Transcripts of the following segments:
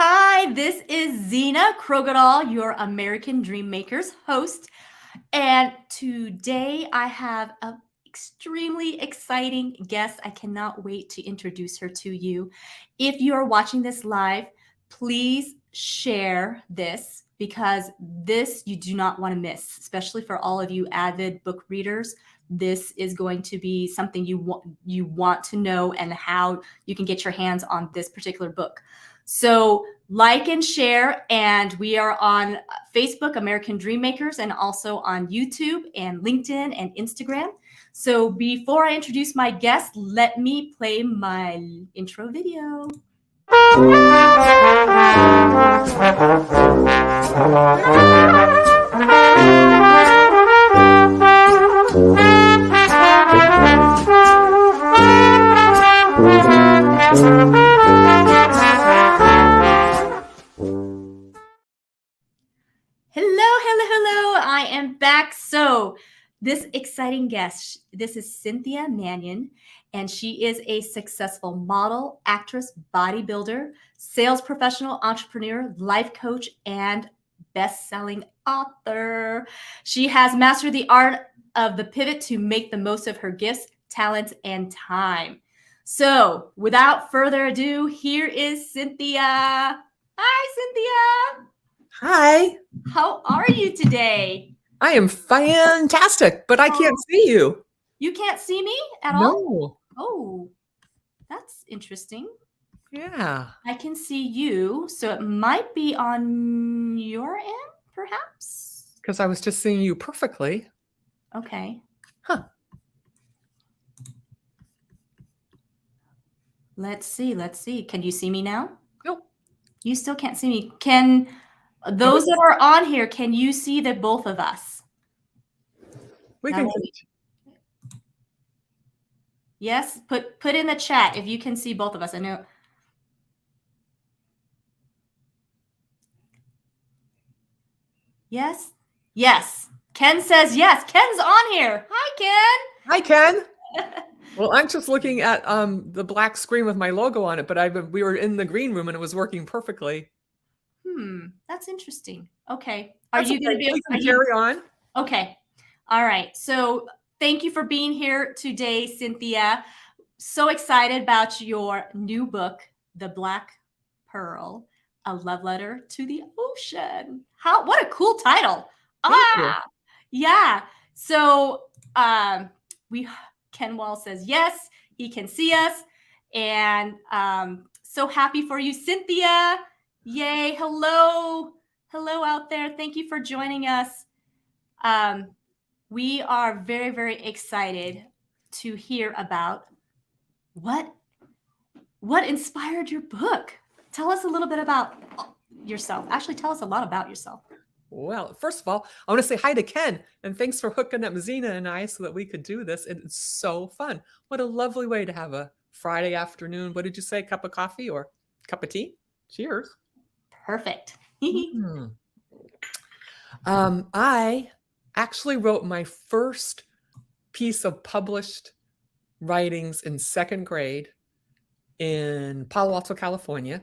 Hi, this is Zena Krogadal, your American Dream Makers host. And today I have an extremely exciting guest. I cannot wait to introduce her to you. If you are watching this live, please share this because this you do not want to miss, especially for all of you avid book readers. This is going to be something you want to know and how you can get your hands on this particular book. So like and share, and we are on Facebook, American Dream Makers, and also on YouTube and LinkedIn and Instagram. So before I introduce my guest, let me play my intro video. Hello. I am back. So this exciting guest, this is Cynthia Manion, and she is a successful model, actress, bodybuilder, sales professional, entrepreneur, life coach, and best-selling author. She has mastered the art of the pivot to make the most of her gifts, talents, and time. So without further ado, here is Cynthia. Hi, Cynthia. Hi. How are you today? I am fantastic, but I can't see you. You can't see me at all? No. Oh, that's interesting. Yeah. I can see you, so it might be on your end, perhaps? Because I was just seeing you perfectly. Okay. Huh. Let's see. Can you see me now? Nope. You still can't see me. Can those that are on here, can you see the both of us? We can. Yes, put in the chat if you can see both of us. I know. Yes. Ken says yes. Ken's on here. Hi, Ken. Hi, Ken. Well, I'm just looking at the black screen with my logo on it, but we were in the green room and it was working perfectly. That's interesting. Okay. Are you going to be able to carry on? Okay. All right. So thank you for being here today, Cynthia. So excited about your new book, The Black Pearl, A Love Letter to the Ocean. What a cool title. Thank you. Yeah. So Ken Wall says yes, he can see us. And so happy for you, Cynthia. Yay. Hello out there. Thank you for joining us. We are very, very excited to hear about what inspired your book. Tell us a little bit about yourself. Actually, tell us a lot about yourself. Well, first of all, I want to say hi to Ken, and thanks for hooking up Zena and I so that we could do this. It's so fun. What a lovely way to have a Friday afternoon. What did you say? Cup of coffee or cup of tea? Cheers. Perfect. I actually wrote my first piece of published writings in second grade in Palo Alto, California,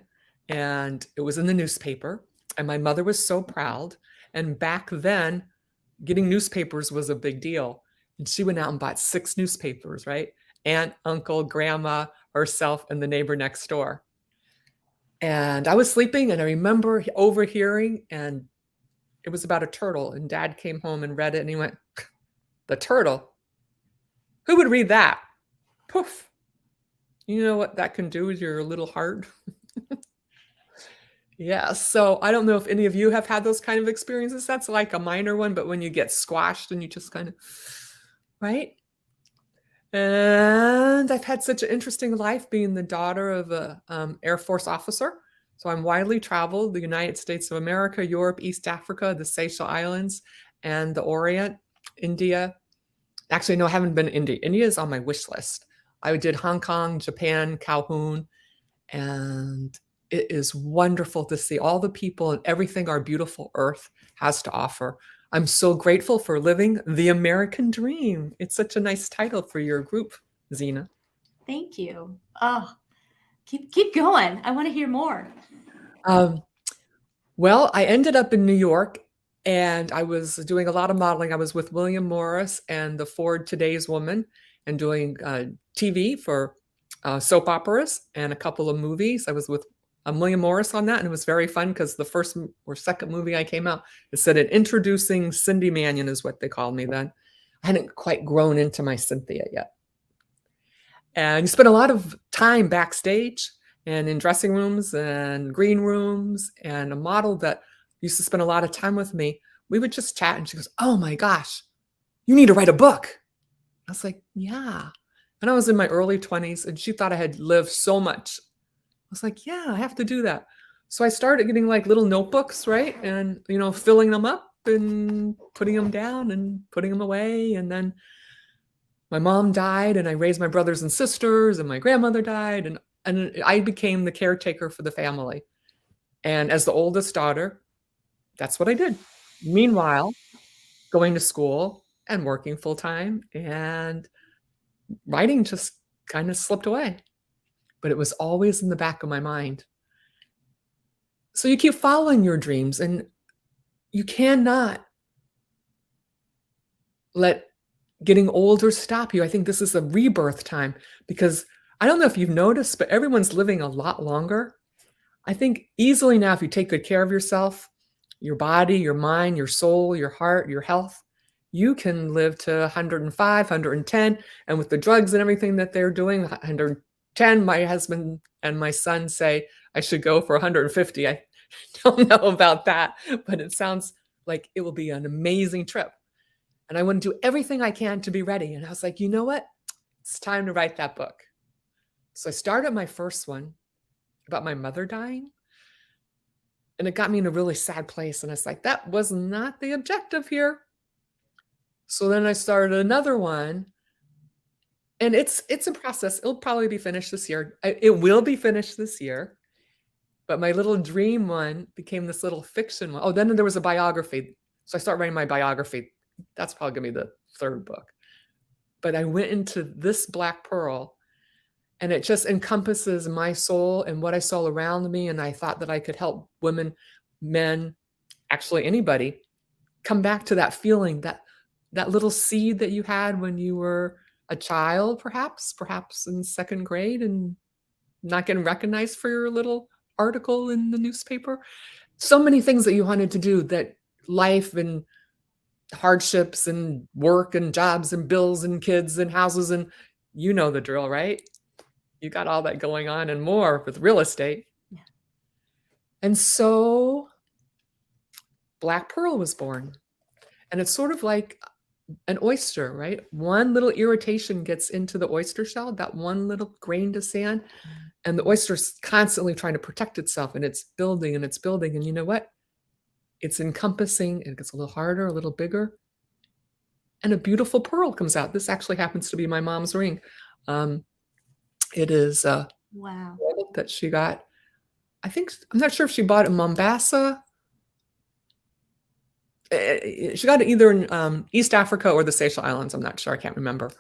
and it was in the newspaper, and my mother was so proud. And back then, getting newspapers was a big deal. And she went out and bought 6 newspapers, right? Aunt, uncle, grandma, herself, and the neighbor next door. And I was sleeping, and I remember overhearing, and it was about a turtle. And Dad came home and read it, and he went, "The turtle? Who would read that?" Poof. You know what that can do with your little heart? Yeah, so I don't know if any of you have had those kind of experiences. That's like a minor one, but when you get squashed and you just kind of, right? And I've had such an interesting life being the daughter of a Air Force officer. So I'm widely traveled, the United States of America, Europe, East Africa, the Seychelles Islands, and the Orient, India. Actually, no, I haven't been to India. India is on my wish list. I did Hong Kong, Japan, Calhoun, and it is wonderful to see all the people and everything our beautiful earth has to offer. I'm so grateful for living the American dream. It's such a nice title for your group, Zena. Thank you. Oh, keep going. I want to hear more. Um, well, I ended up in New York and I was doing a lot of modeling. I was with William Morris and the Ford Today's Woman and doing TV for soap operas and a couple of movies. I was with William Morris on that, and it was very fun because the first or second movie I came out, it said introducing Cindy Manion is what they called me then. I hadn't quite grown into my Cynthia yet. And you spend a lot of time backstage and in dressing rooms and green rooms. And a model that used to spend a lot of time with me, we would just chat and she goes, "Oh my gosh, you need to write a book." I was like, "Yeah." And I was in my early 20s and she thought I had lived so much. I was like, "Yeah, I have to do that." So I started getting like little notebooks, right? And, filling them up and putting them down and putting them away. And then my mom died and I raised my brothers and sisters and my grandmother died and I became the caretaker for the family. And as the oldest daughter, that's what I did. Meanwhile, going to school and working full time and writing just kind of slipped away. But it was always in the back of my mind. So you keep following your dreams and you cannot let getting older stop you. I think this is a rebirth time because I don't know if you've noticed, but everyone's living a lot longer. I think easily now, if you take good care of yourself, your body, your mind, your soul, your heart, your health, you can live to 105, 110. And with the drugs and everything that they're doing, 110, my husband and my son say I should go for 150. I don't know about that, but it sounds like it will be an amazing trip. And I want to do everything I can to be ready. And I was like, you know what? It's time to write that book. So I started my first one about my mother dying. And it got me in a really sad place. And I was like, that was not the objective here. So then I started another one. And it's a process. It'll probably be finished this year. It will be finished this year. But my little dream one became this little fiction one. Oh, then there was a biography. So I started writing my biography. That's probably going to be the third book. But I went into this Black Pearl, and it just encompasses my soul and what I saw around me. And I thought that I could help women, men, actually anybody, come back to that feeling, that little seed that you had when you were a child, perhaps in second grade and not getting recognized for your little article in the newspaper. So many things that you wanted to do, that life and hardships and work and jobs and bills and kids and houses, and you know the drill, right? You got all that going on and more with real estate. Yeah. And so Black Pearl was born. And it's sort of like an oyster, right? One little irritation gets into the oyster shell, that one little grain of sand, and the oyster's constantly trying to protect itself, and it's building and it's building. And you know what? It's encompassing, it gets a little harder, a little bigger, and a beautiful pearl comes out. This actually happens to be my mom's ring. It is Wow. that she got. I'm not sure if she bought it in Mombasa. She got it either in East Africa or the Seychelles Islands. I'm not sure. I can't remember.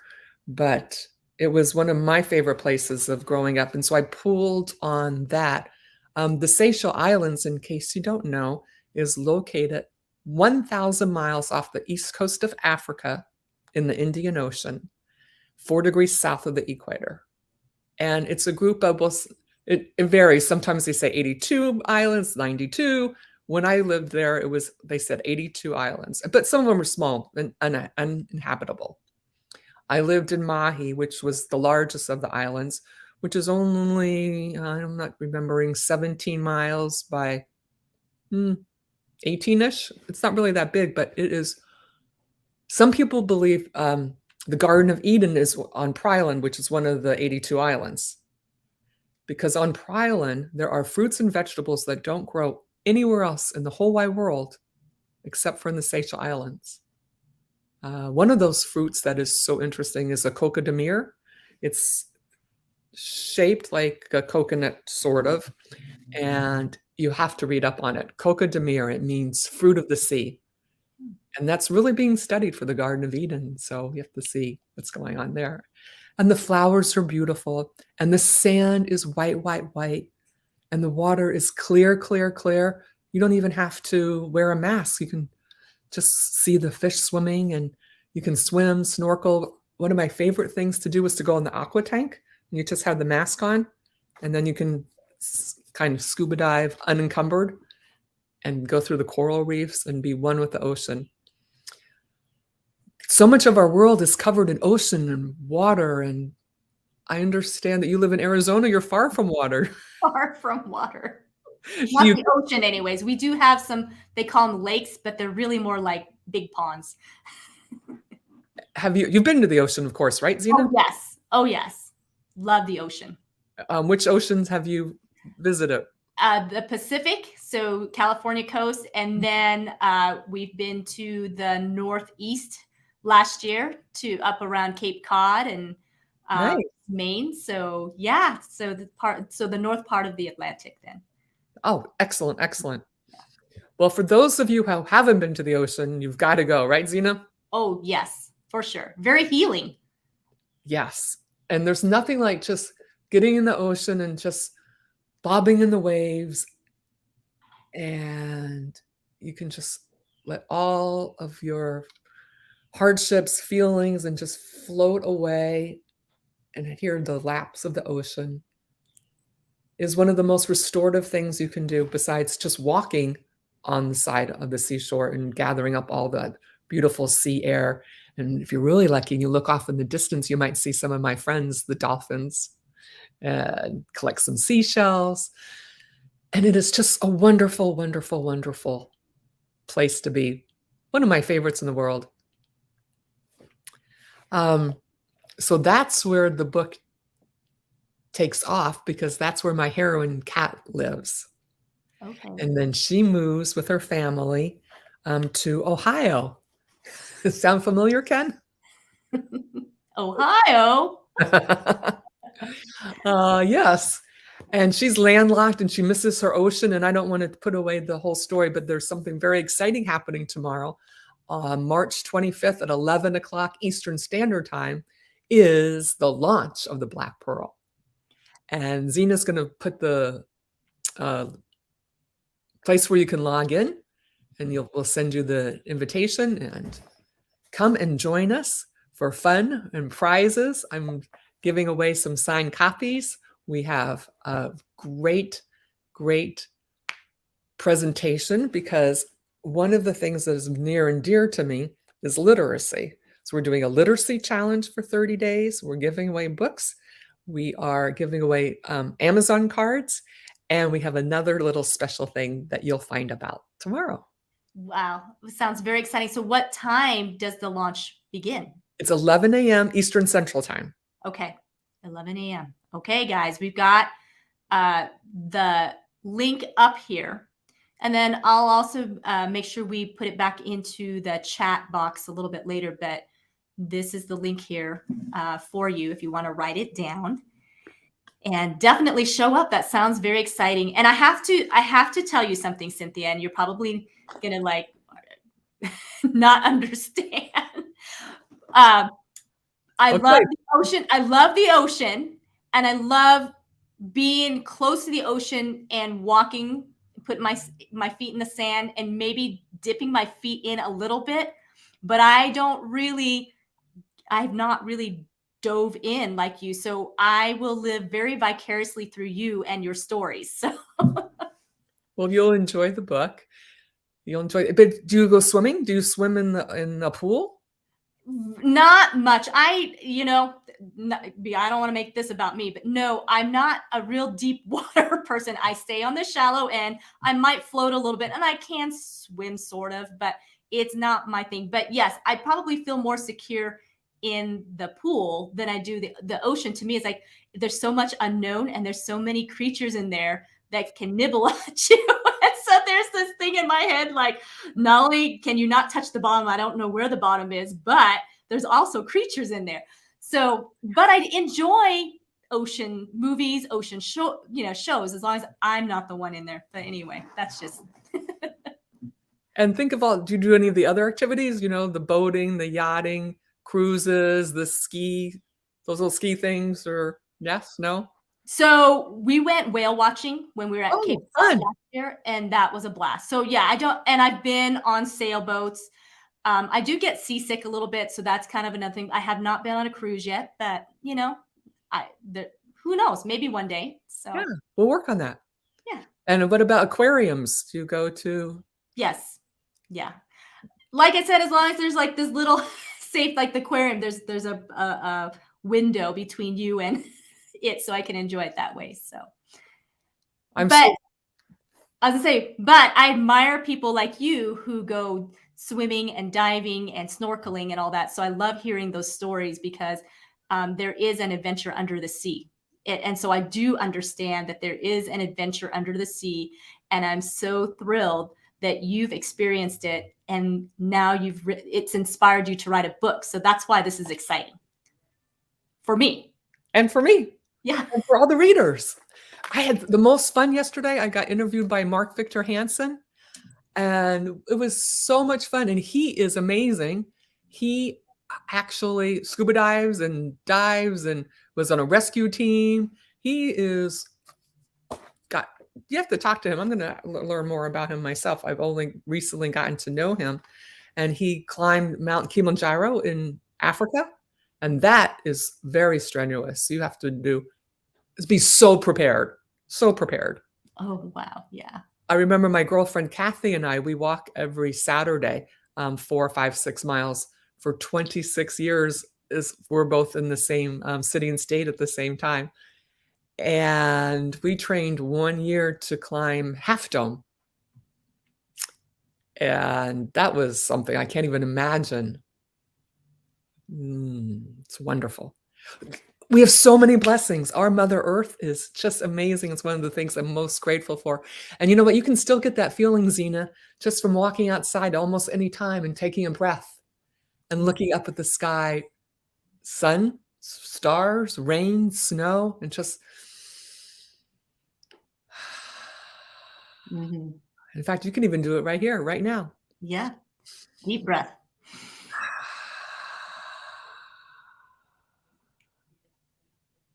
But it was one of my favorite places of growing up. And so I pulled on that. The Seychelles Islands, in case you don't know, is located 1,000 miles off the east coast of Africa in the Indian Ocean, 4 degrees south of the equator. And it's a group of, it varies. Sometimes they say 82 islands, 92. When I lived there, they said 82 islands, but some of them were small and uninhabitable. I lived in Mahi, which was the largest of the islands, which is only, I'm not remembering, 17 miles by 18-ish. It's not really that big, but it is. Some people believe the Garden of Eden is on Pryland, which is one of the 82 islands. Because on Pryland, there are fruits and vegetables that don't grow anywhere else in the whole wide world, except for in the Seychelles Islands. One of those fruits that is so interesting is a coca de mer. It's shaped like a coconut, sort of, and you have to read up on it. Coca de mer, it means fruit of the sea. And that's really being studied for the Garden of Eden. So you have to see what's going on there. And the flowers are beautiful. And the sand is white, white, white. and the water is clear, clear, clear. You don't even have to wear a mask. You can just see the fish swimming, and you can swim, snorkel. One of my favorite things to do is to go in the aqua tank, and you just have the mask on, and then you can kind of scuba dive unencumbered and go through the coral reefs and be one with the ocean. So much of our world is covered in ocean and water, and I understand that you live in Arizona. You're far from water. Far from water. Not You the ocean, anyways. We do have some, they call them lakes, but they're really more like big ponds. you've been to the ocean, of course, right, Zena? Oh, yes. Oh, yes. Love the ocean. Which oceans have you visited? The Pacific, so California coast, and then we've been to the Northeast last year to up around Cape Cod and Nice. Maine. So yeah, so the north part of the Atlantic then. Oh, excellent, excellent. Well, for those of you who haven't been to the ocean, you've got to go, right, Zena? Oh, yes, for sure. Very healing. Yes. And there's nothing like just getting in the ocean and just bobbing in the waves, and you can just let all of your hardships, feelings, and just float away and hear the laps of the ocean is one of the most restorative things you can do besides just walking on the side of the seashore and gathering up all the beautiful sea air. And if you're really lucky and you look off in the distance, you might see some of my friends, the dolphins, and collect some seashells. And it is just a wonderful, wonderful, wonderful place to be. One of my favorites in the world. So that's where the book takes off, because that's where my heroine Kat lives. Okay. And then she moves with her family to Ohio. Sound familiar, Ken? Ohio. Yes. And she's landlocked and she misses her ocean. And I don't want to put away the whole story, but there's something very exciting happening tomorrow. March 25th at 11 o'clock Eastern Standard Time is the launch of the Black Pearl. And Zena's going to put the place where you can log in, and we'll send you the invitation, and come and join us for fun and prizes. I'm giving away some signed copies. We have a great, great presentation, because one of the things that is near and dear to me is literacy. So we're doing a literacy challenge for 30 days. We're giving away books. We are giving away Amazon cards, and we have another little special thing that you'll find about tomorrow. Wow, sounds very exciting. So what time does the launch begin? It's 11 a.m. Eastern Central Time. Okay, 11 a.m. Okay, guys, we've got the link up here. And then I'll also make sure we put it back into the chat box a little bit later. But this is the link here for you if you want to write it down. And definitely show up. That sounds very exciting. And I have to tell you something, Cynthia, and you're probably gonna like not understand. I love the ocean. I love the ocean, and I love being close to the ocean and walking, put my feet in the sand and maybe dipping my feet in a little bit. But I've not really dove in like you. So I will live very vicariously through you and your stories. So well, you'll enjoy the book. You'll enjoy it. But do you go swimming? Do you swim in a pool? Not much. I don't want to make this about me, but no, I'm not a real deep water person. I stay on the shallow end. I might float a little bit, and I can swim sort of, but it's not my thing. But yes, I probably feel more secure in the pool than I do the ocean. To me, it's like there's so much unknown, and there's so many creatures in there that can nibble at you. And so there's this thing in my head, like, not only can you not touch the bottom, I don't know where the bottom is, but there's also creatures in there. So, but I enjoy ocean movies, ocean shows, as long as I'm not the one in there. But anyway, that's just. And think do you do any of the other activities? The boating, the yachting, cruises, those little ski things, or yes, no? So we went whale watching when we were at Cape Oh, Cod fun. last year, and that was a blast. So yeah, I've been on sailboats. I do get seasick a little bit, so that's kind of another thing. I have not been on a cruise yet, but who knows? Maybe one day. Yeah, So we'll work on that. yeah, And what about aquariums? Do you go to? yes, yeah. Like I said, as long as there's like this little safe, like the aquarium, there's a window between you and it, so I can enjoy it that way. So, I'm but so I was gonna say, but I admire people like you who go swimming and diving and snorkeling and all that. So I love hearing those stories because there is an adventure under the sea. And so I do understand that there is an adventure under the sea. And I'm so thrilled that you've experienced it. And now it's inspired you to write a book. So that's why this is exciting for me. and for me, Yeah. and for all the readers. I had the most fun yesterday. I got interviewed by Mark Victor Hansen, and it was so much fun. And he is amazing. He actually scuba dives and was on a rescue team. He is got, you have to talk to him. I'm going to learn more about him myself. I've only recently gotten to know him. And he climbed Mount Kilimanjaro in Africa. And that is very strenuous. You have to be so prepared, so prepared. Oh, wow. Yeah. I remember my girlfriend Kathy and we walk every Saturday, 4, 5, 6 miles for 26 years. We're both in the same city and state at the same time. And we trained 1 year to climb Half Dome. And that was something I can't even imagine. It's wonderful. We have so many blessings. Our Mother Earth is just amazing. It's one of the things I'm most grateful for. And you know what? You can still get that feeling, Zena, just from walking outside almost any time and taking a breath and looking up at the sky, sun, stars, rain, snow, and just. Mm-hmm. In fact, you can even do it right here, right now. Yeah. Deep breath.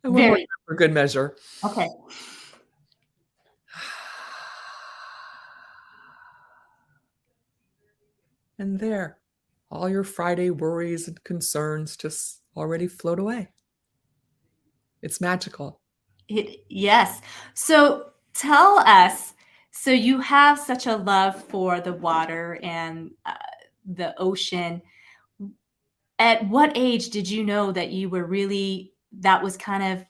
And one more time for good measure. Okay. And there, all your Friday worries and concerns just already float away. It's magical. Yes. So tell us, so you have such a love for the water and the ocean. At what age did you know that that was kind of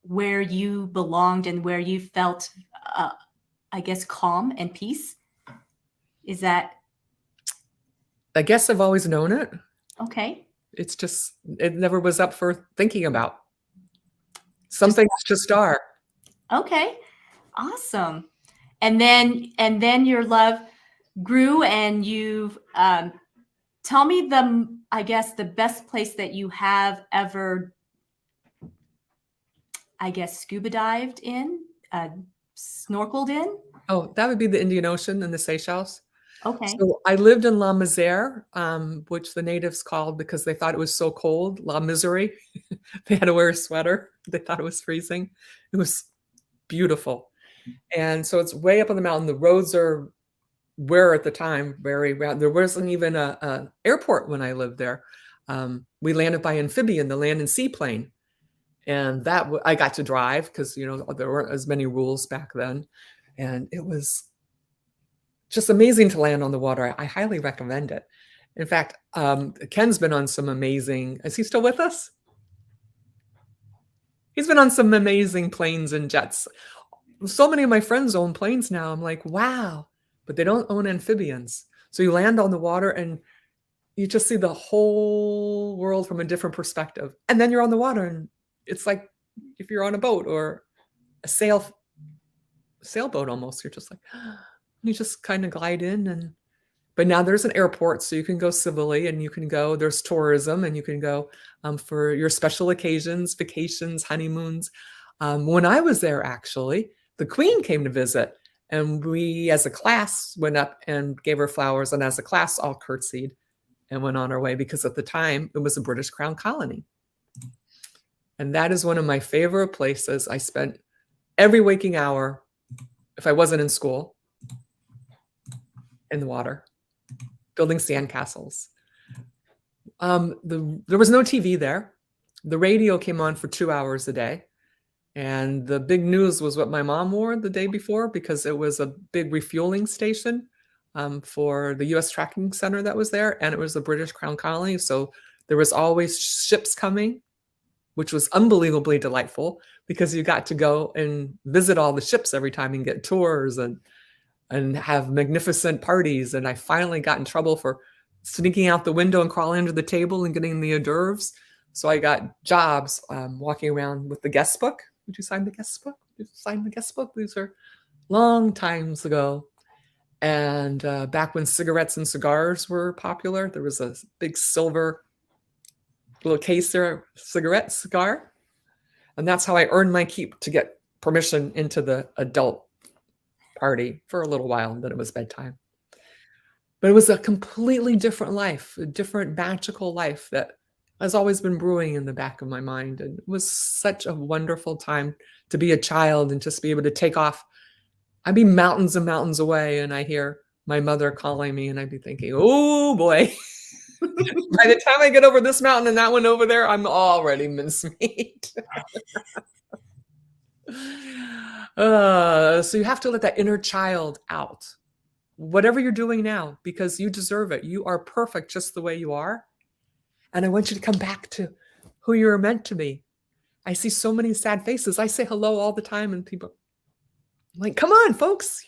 where you belonged and where you felt, I guess, calm and peace? Is that I guess I've always known it. okay? It's just, it never was up for thinking about. Some things just are. Okay. Awesome. And then your love grew and you've tell me I guess the best place that you have ever, I guess, scuba dived in, snorkeled in. Oh, that would be the Indian Ocean and the Seychelles. Okay. So I lived in La Misère, which the natives called, because they thought it was so cold, La Misery. They had to wear a sweater. They thought it was freezing. It was beautiful. And so it's way up on the mountain. The roads were at the time very round. There wasn't even a airport when I lived there. We landed by amphibian, the land and seaplane. And that I got to drive because, there weren't as many rules back then. And it was just amazing to land on the water. I highly recommend it. In fact, Ken's been on some amazing, is he still with us? He's been on some amazing planes and jets. So many of my friends own planes now. I'm like, wow, but they don't own amphibians. So you land on the water and you just see the whole world from a different perspective. And then you're on the water and it's like if you're on a boat or a sailboat almost. You're just like, you just kind of glide in. But now there's an airport, so you can go civilly and there's tourism and you can go for your special occasions, vacations, honeymoons. When I was there, actually, the Queen came to visit and we as a class went up and gave her flowers, and as a class all curtsied and went on our way because at the time it was a British Crown colony. And that is one of my favorite places. I spent every waking hour, if I wasn't in school, in the water, building sandcastles. There was no TV there. The radio came on for 2 hours a day. And the big news was what my mom wore the day before, because it was a big refueling station for the U.S. Tracking Center that was there. And it was the British Crown Colony. So there was always ships coming, which was unbelievably delightful because you got to go and visit all the ships every time and get tours and have magnificent parties. And I finally got in trouble for sneaking out the window and crawling under the table and getting the hors d'oeuvres. So I got jobs walking around with the guest book. Would you sign the guest book? Would you sign the guest book? These are long times ago. And back when cigarettes and cigars were popular, there was a big silver little case there, cigar. And that's how I earned my keep to get permission into the adult party for a little while, and then it was bedtime. But it was a completely different life, a different magical life that has always been brewing in the back of my mind. And it was such a wonderful time to be a child and just be able to take off. I'd be mountains and mountains away, and I hear my mother calling me, and I'd be thinking, oh boy, by the time I get over this mountain and that one over there, I'm already mincemeat. So you have to let that inner child out, whatever you're doing now, because you deserve it. You are perfect just the way you are. And I want you to come back to who you're meant to be. I see so many sad faces. I say hello all the time, and people are like, come on, folks.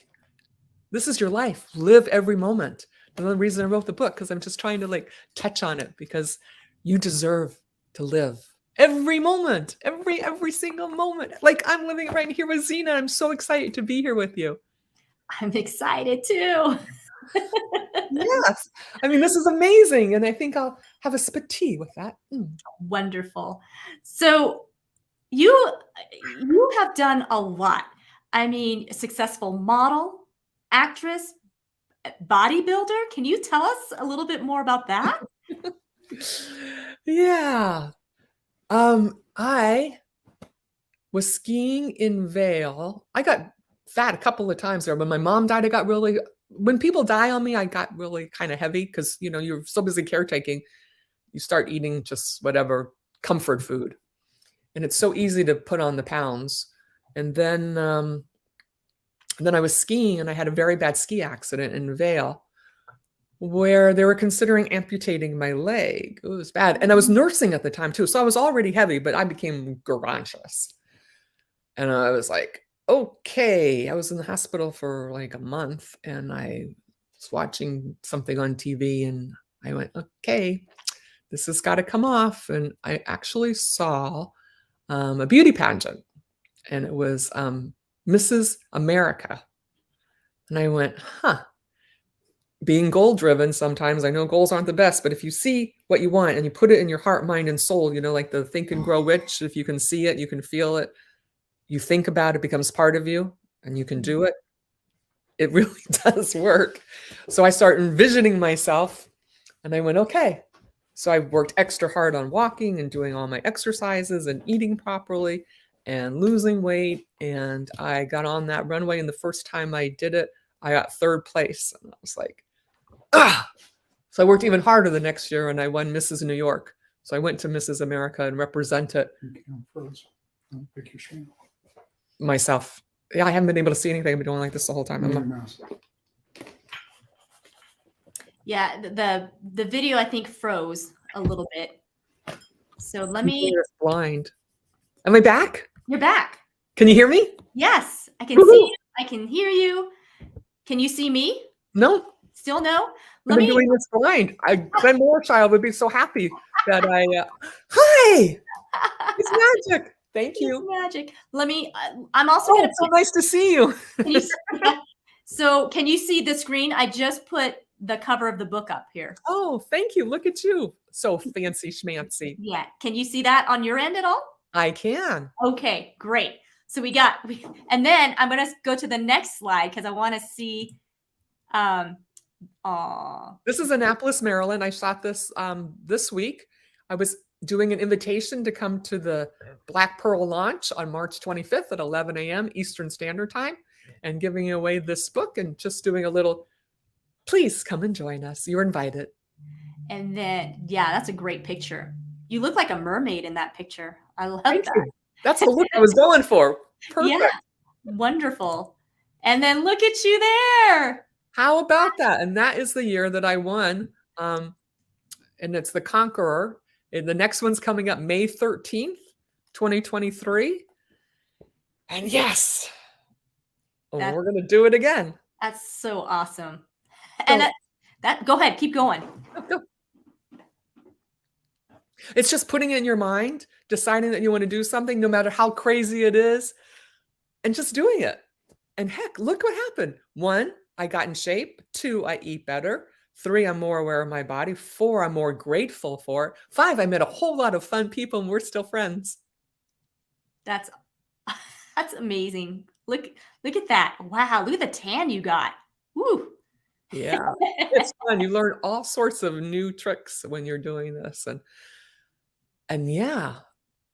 This is your life. Live every moment. Another reason I wrote the book, because I'm just trying to like touch on it, because you deserve to live every moment, every single moment. Like I'm living right here with Zena. I'm so excited to be here with you. I'm excited too. Yes. I mean, this is amazing. And I think I'll have a sip of tea with that. Wonderful. So you have done a lot. I mean, successful model, actress, bodybuilder. Can you tell us a little bit more about that? Yeah. I was skiing in Vail. I got fat a couple of times there. When my mom died, when people die on me, I got really kind of heavy because, you're so busy caretaking. You start eating just whatever comfort food. And it's so easy to put on the pounds. And then I was skiing, and I had a very bad ski accident in Vail where they were considering amputating my leg. It was bad. And I was nursing at the time too. So I was already heavy, but I became gargantuous. And I was like, okay. I was in the hospital for like a month, and I was watching something on TV, and I went, okay, this has got to come off. And I actually saw a beauty pageant, and it was Mrs. America. And I went, being goal driven, sometimes I know goals aren't the best, but if you see what you want and you put it in your heart, mind, and soul, like the Think and Grow Rich, if you can see it, you can feel it, you think about it, becomes part of you, and you can do it. It really does work. So I started envisioning myself, and I went, okay. So I worked extra hard on walking and doing all my exercises and eating properly and losing weight. And I got on that runway, and the first time I did it, I got third place. And I was like, So I worked even harder the next year, and I won Mrs. New York. So I went to Mrs. America and represented myself. Yeah, I haven't been able to see anything. I've been doing like this the whole time. Yeah, the video I think froze a little bit. So let me. You're blind. Am I back? You're back. Can you hear me? Yes, I can see you. I can hear you. Can you see me? No. Still no? I've been doing this blind. Glenn Moorchild would be so happy that I. Hi. It's magic. Thank you. It's magic. Let me. I'm also going to. So nice to see you. So can you see the screen? I just put the cover of the book up here. Oh, thank you. Look at you. So fancy schmancy. Yeah. Can you see that on your end at all? I can. Okay, great. So and then I'm going to go to the next slide because I want to see. This is Annapolis, Maryland. I shot this this week. I was doing an invitation to come to the Black Pearl launch on March 25th at 11 a.m. Eastern Standard Time, and giving away this book and just doing a little, please come and join us. You're invited. And then, yeah, that's a great picture. You look like a mermaid in that picture. I love Thank that. you. That's the look I was going for. Perfect. Yeah, wonderful. And then look at you there. How about that? And that is the year that I won. And it's the Conqueror. And the next one's coming up May 13th, 2023. And yes, we're going to do it again. That's so awesome. And go ahead, keep going. Go. It's just putting it in your mind, deciding that you want to do something, no matter how crazy it is, and just doing it. And heck, look what happened. 1, I got in shape. 2, I eat better. 3, I'm more aware of my body. 4, I'm more grateful for it. 5, I met a whole lot of fun people and we're still friends. That's amazing. Look at that. Wow, look at the tan you got. Woo. Yeah, it's fun. You learn all sorts of new tricks when you're doing this. And yeah,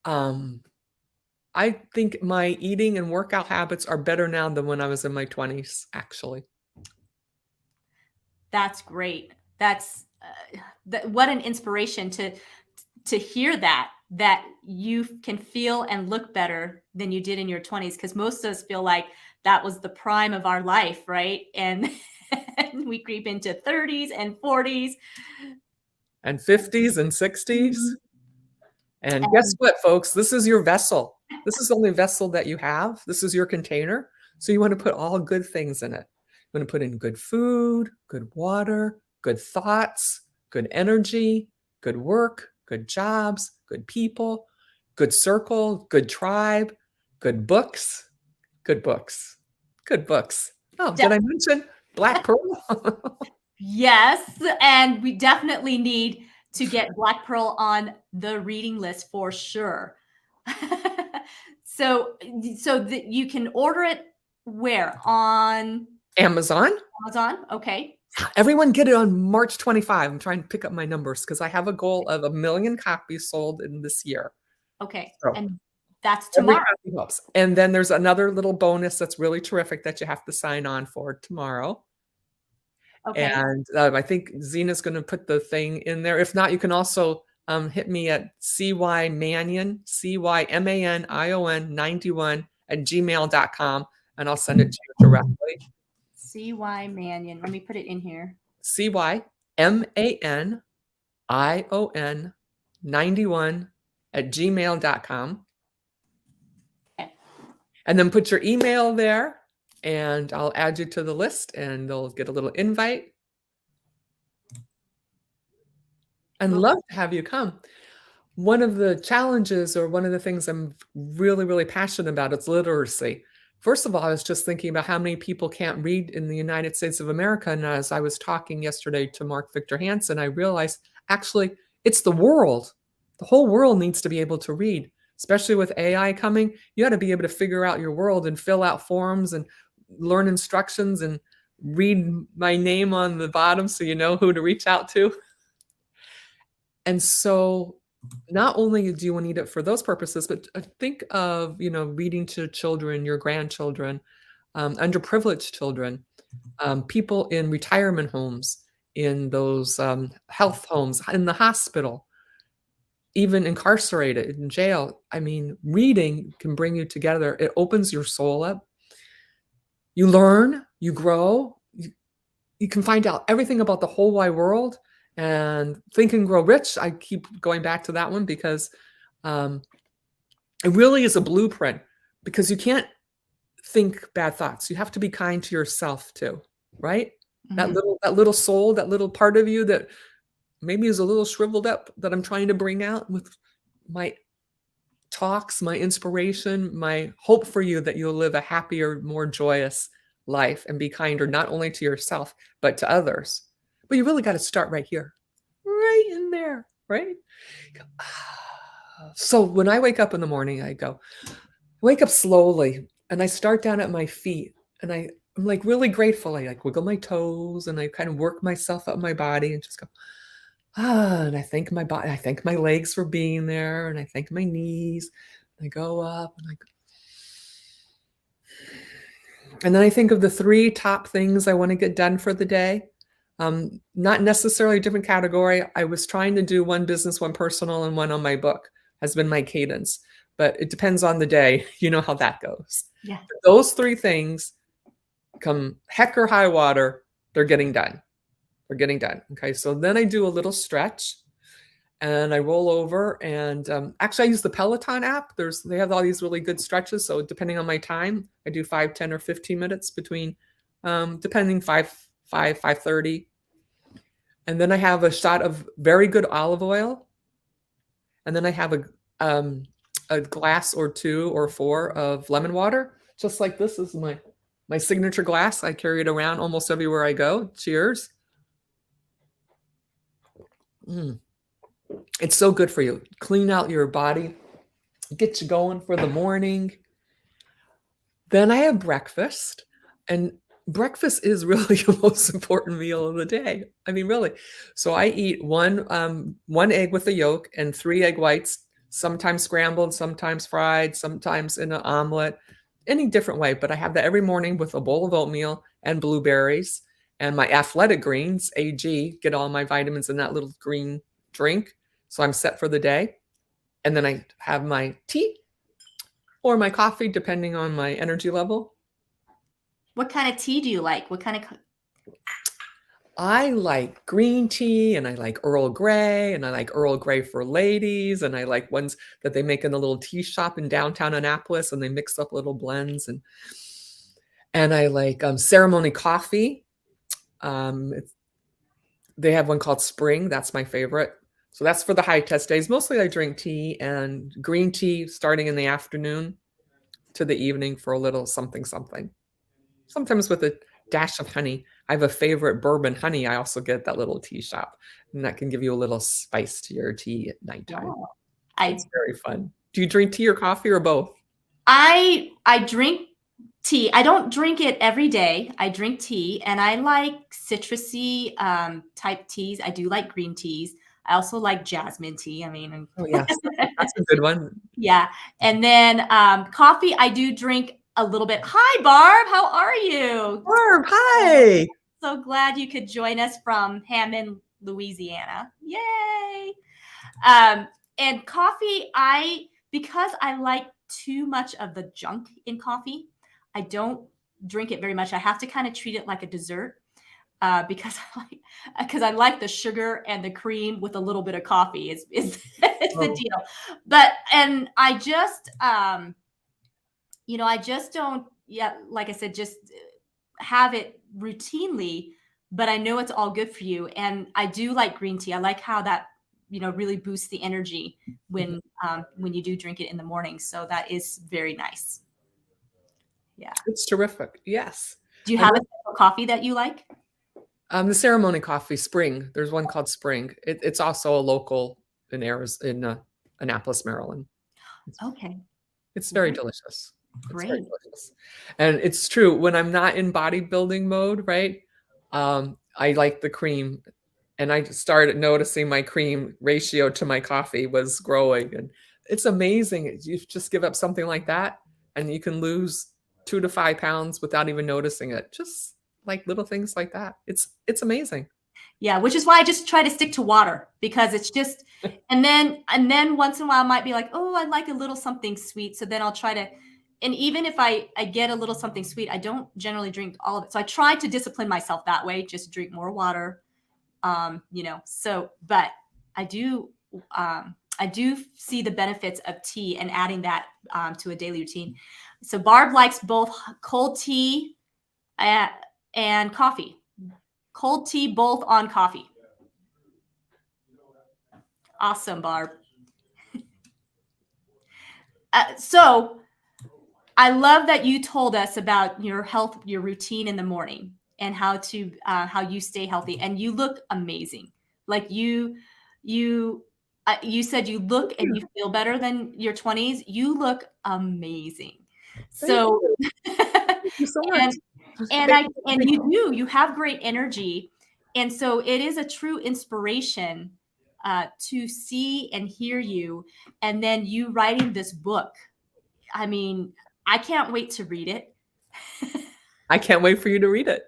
I think my eating and workout habits are better now than when I was in my 20s, actually. That's great. That's what an inspiration to hear that you can feel and look better than you did in your 20s, because most of us feel like that was the prime of our life, right? And we creep into 30s and 40s and 50s and 60s. Mhm. And guess what, folks? This is your vessel. This is the only vessel that you have. This is your container. So you want to put all good things in it. You want to put in good food, good water, good thoughts, good energy, good work, good jobs, good people, good circle, good tribe, good books, good books, good books. Oh, did I mention Black Pearl? Yes, and we definitely need to get Black Pearl on the reading list for sure. So that you can order it where? On Amazon. Amazon? Okay. Everyone get it on March 25. I'm trying to pick up my numbers because I have a goal of 1 million copies sold in this year. Okay. So and that's tomorrow. every copy helps. And then there's another little bonus that's really terrific that you have to sign on for tomorrow. Okay. And I think Zena's going to put the thing in there. If not, you can also hit me at CY Manion, CYMANION 91 at gmail.com, and I'll send it to you directly. CY Manion. Let me put it in here. CYMANION 91 at gmail.com. Okay. And then put your email there, and I'll add you to the list, and they'll get a little invite. And love to have you come. One of the challenges, or one of the things I'm really, really passionate about, is literacy. First of all, I was just thinking about how many people can't read in the United States of America. And as I was talking yesterday to Mark Victor Hansen, I realized actually it's the world. The whole world needs to be able to read, especially with AI coming. You got to be able to figure out your world and fill out forms and learn instructions and read my name on the bottom so you know who to reach out to. And so not only do you need it for those purposes, but think of, reading to children, your grandchildren, underprivileged children, people in retirement homes, in those health homes, in the hospital, even incarcerated in jail. I mean, reading can bring you together. It opens your soul up. You learn, you grow, you can find out everything about the whole wide world. And Think and Grow Rich, I keep going back to that one because it really is a blueprint, because you can't think bad thoughts. You have to be kind to yourself too, right? Mm-hmm. That little soul, that little part of you that maybe is a little shriveled up, that I'm trying to bring out with my talks, my inspiration, my hope for you that you'll live a happier, more joyous life and be kinder, not only to yourself, but to others. But you really got to start right here, right in there, right? So when I wake up in the morning, I wake up slowly, and I start down at my feet, and I'm like really grateful. I like wiggle my toes, and I kind of work myself up my body and just go, And I thank my body, I thank my legs for being there, and I thank my knees. I go up and then I think of the 3 top things I want to get done for the day. Not necessarily a different category. I was trying to do one business, one personal, and one on my book has been my cadence, but it depends on the day. You know how that goes. Yeah. But those 3 things, come heck or high water, they're getting done. They're getting done. Okay, so then I do a little stretch and I roll over and actually I use the Peloton app. They have all these really good stretches. So depending on my time, I do 5, 10, or 15 minutes between, depending 5:30. And then I have a shot of very good olive oil. And then I have a glass or 2 or 4 of lemon water, just like this is my signature glass. I carry it around almost everywhere I go. Cheers. It's so good for you. Clean out your body, get you going for the morning. Then I have breakfast, and breakfast is really the most important meal of the day. I mean, really. So I eat one egg with a yolk and 3 egg whites, sometimes scrambled, sometimes fried, sometimes in an omelet, any different way. But I have that every morning with a bowl of oatmeal and blueberries and my athletic greens, AG, get all my vitamins in that little green drink. So I'm set for the day. And then I have my tea or my coffee, depending on my energy level. What kind of tea do you like? What kind of I like green tea and I like Earl Grey and I like Earl Grey for ladies and I like ones that they make in a little tea shop in downtown Annapolis and they mix up little blends and I like ceremony coffee. They have one called Spring. That's my favorite. So that's for the high test days. Mostly I drink tea and green tea starting in the afternoon to the evening for a little something something. Sometimes with a dash of honey. I have a favorite bourbon honey I also get at that little tea shop, and that can give you a little spice to your tea at nighttime. wow. I It's very fun. Do you drink tea or coffee or both? I drink tea. I don't drink it every day. I drink tea, and I like citrusy type teas. I do like green teas. I also like jasmine tea. I mean, Oh, yes. That's a good one. yeah. And then coffee, I do drink a little bit. Hi, Barb. How are you? Barb, hi. So glad you could join us from Hammond, Louisiana. Yay. And coffee, because I like too much of the junk in coffee, I don't drink it very much. I have to kind of treat it like a dessert because I like the sugar and the cream with a little bit of coffee is it's the deal. But and I just I just don't, yeah, like I said, just have it routinely, but I know it's all good for you. And I do like green tea. I like how that, really boosts the energy when you do drink it in the morning. So that is very nice. Yeah. It's terrific. Yes. Do you have a special coffee that you like? The ceremony coffee, Spring. There's one called Spring. It's also a local in Annapolis, Maryland. Okay. It's very delicious. It's very Great. delicious. And it's true, when I'm not in bodybuilding mode, right? I like the cream. And I started noticing my cream ratio to my coffee was growing. And it's amazing. You just give up something like that and you can lose 2 to 5 pounds without even noticing it. Just like little things like that. It's amazing. Yeah, which is why I just try to stick to water because it's just, and then once in a while I might be like, oh, I'd like a little something sweet. So then I'll try to, and even if I get a little something sweet, I don't generally drink all of it. So I try to discipline myself that way, just drink more water. So, but I do see the benefits of tea and adding that to a daily routine. So Barb likes both cold tea and coffee. Cold tea, both on coffee. Awesome, Barb. So I love that you told us about your health, your routine in the morning, and how you stay healthy. And you look amazing. Like you said, you look and you feel better than your 20s. You look amazing. So, Thank you so much. and you have great energy. And so it is a true inspiration to see and hear you, and then you writing this book. I mean, I can't wait to read it. I can't wait for you to read it.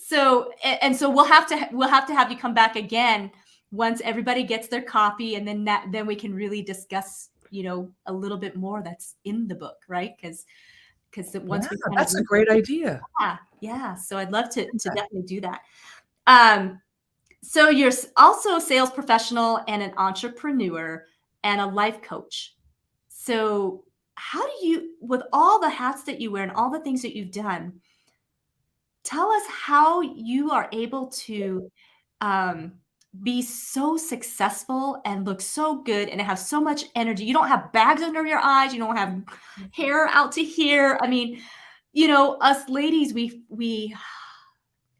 So and so we'll have to have you come back again once everybody gets their copy, and then we can really discuss, a little bit more that's in the book, right? Because Yeah, once we kind of that's a great idea. yeah. So I'd love to definitely do that. Um, so you're also a sales professional and an entrepreneur and a life coach. So how do you, with all the hats that you wear and all the things that you've done, tell us how you are able to um, be so successful and look so good and have so much energy. You don't have bags under your eyes. You don't have hair out to here. I mean, us ladies,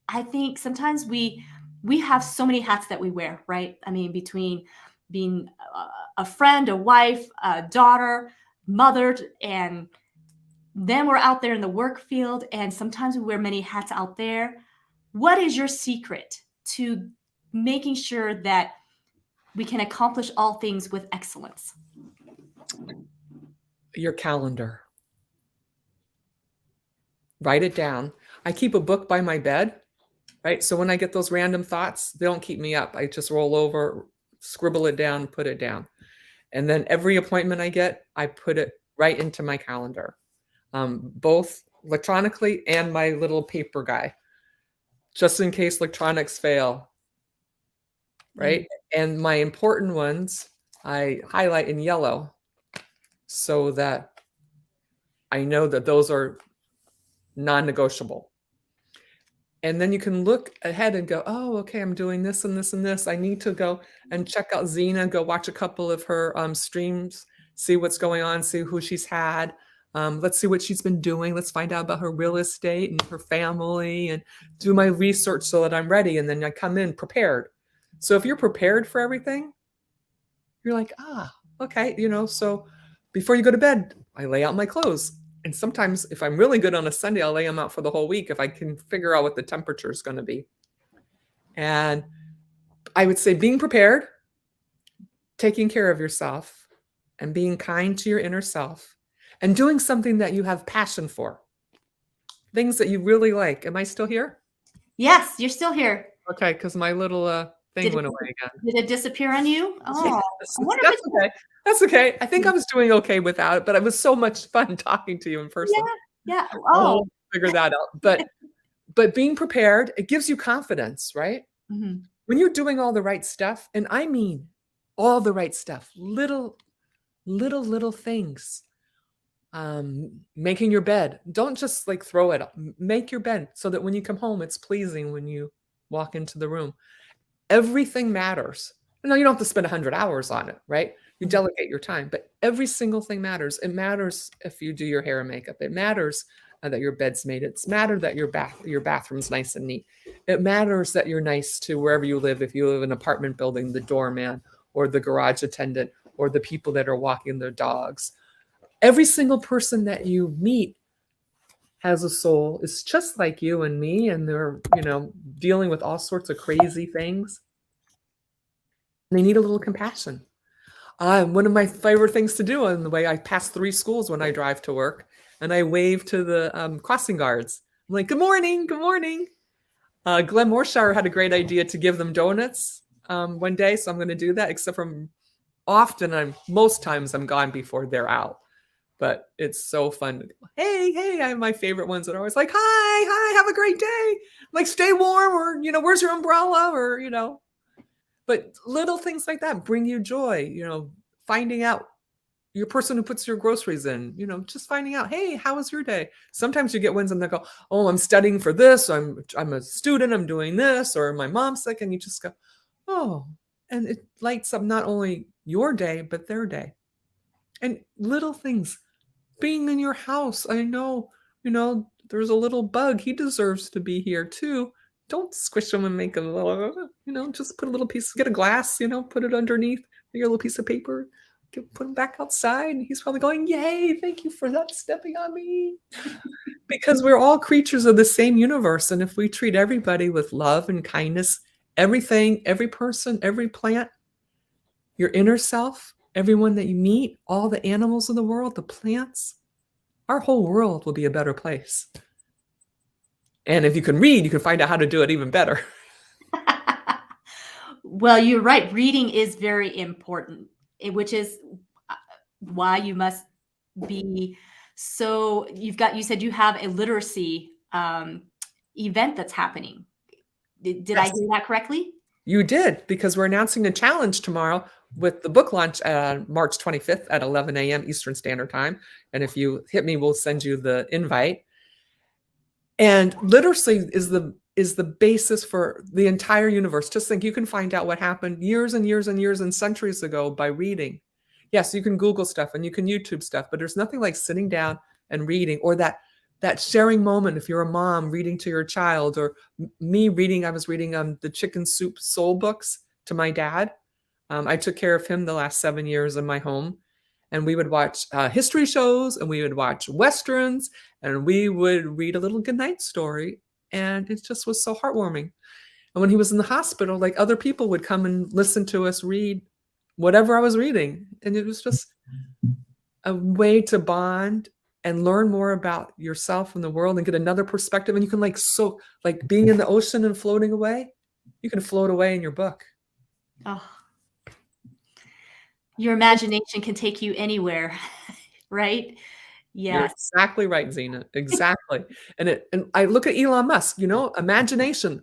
I think sometimes we have so many hats that we wear, right? I mean, between being a friend, a wife, a daughter, mother, and then we're out there in the work field, and sometimes we wear many hats out there. What is your secret to making sure that we can accomplish all things with excellence? Your calendar. Write it down. I keep a book by my bed, right? So when I get those random thoughts, they don't keep me up. I just roll over, scribble it down, put it down. And then every appointment I get, I put it right into my calendar, both electronically and my little paper guy, just in case electronics fail, right? And my important ones, I highlight in yellow so that I know that those are non-negotiable. And then you can look ahead and go, oh, okay, I'm doing this and this and this. I need to go and check out Zena, go watch a couple of her streams, see what's going on, see who she's had. Let's see what she's been doing. Let's find out about her real estate and her family and do my research so that I'm ready. And then I come in prepared. So if you're prepared for everything, you're like, okay, so before you go to bed, I lay out my clothes. And sometimes if I'm really good on a Sunday, I'll lay them out for the whole week if I can figure out what the temperature is going to be. And I would say being prepared, taking care of yourself, and being kind to your inner self, and doing something that you have passion for. Things that you really like. Am I still here? Yes, you're still here. Okay, because my little thing went away again. Did it disappear on you? Oh, I wonder that's okay. That's okay. I think I was doing okay without it, but it was so much fun talking to you in person. Yeah. I'll figure that out. But being prepared, it gives you confidence, right? Mm-hmm. When you're doing all the right stuff, and I mean all the right stuff, little things. Making your bed. Don't just like throw it up. Make your bed so that when you come home, it's pleasing when you walk into the room. Everything matters. No, you don't have to spend 100 hours on it, right? You delegate your time, but every single thing matters. It matters if you do your hair and makeup. It matters that your bed's made. It's matter that your bathroom's nice and neat. It matters that you're nice to wherever you live. If you live in an apartment building, the doorman or the garage attendant or the people that are walking their dogs. Every single person that you meet has a soul. It's just like you and me, and they're, dealing with all sorts of crazy things. They need a little compassion. One of my favorite things to do on the way, I pass 3 schools when I drive to work, and I wave to the crossing guards. I'm like, good morning, good morning. Glenn Morshire had a great idea to give them donuts one day, so I'm going to do that, except for most times I'm gone before they're out. But it's so fun. Hey, I have my favorite ones that are always like, hi, have a great day. Like, stay warm, or, where's your umbrella, or, But little things like that bring you joy, finding out your person who puts your groceries in, just finding out, hey, how was your day? Sometimes you get ones and they go, oh, I'm studying for this. I'm a student. I'm doing this, or my mom's sick. And you just go, oh, and it lights up not only your day, but their day. And little things, being in your house. I know, there's a little bug. He deserves to be here too. Don't squish him and make a little, just put a little piece, get a glass, put it underneath your little piece of paper, put him back outside. And he's probably going, yay, thank you for that stepping on me. Because we're all creatures of the same universe. And if we treat everybody with love and kindness, everything, every person, every plant, your inner self, everyone that you meet, all the animals in the world, the plants, our whole world will be a better place. And if you can read, you can find out how to do it even better. Well, you're right. Reading is very important, which is uh, why you must be so. You said you have a literacy event that's happening. Did I Yes, hear that correctly? you did, because we're announcing a challenge tomorrow with the book launch March 25th at 11 a.m. Eastern Standard Time. And if you hit me, we'll send you the invite. And literacy is the basis for the entire universe. Just think, you can find out what happened years and years and years and centuries ago by reading. Yes, you can Google stuff and you can YouTube stuff, but there's nothing like sitting down and reading, or that sharing moment. If you're a mom reading to your child, or me reading, I was reading the Chicken Soup Soul books to my dad. I took care of him the last 7 years in my home, and we would watch history shows, and we would watch westerns, and we would read a little goodnight story, and it just was so heartwarming. And when he was in the hospital, like, other people would come and listen to us read whatever I was reading, and it was just a way to bond and learn more about yourself and the world and get another perspective. And you can, like being in the ocean and floating away, you can float away in your book. Oh, your imagination can take you anywhere, right? You're Yes. exactly right, Zena. Exactly. And I look at Elon Musk, imagination.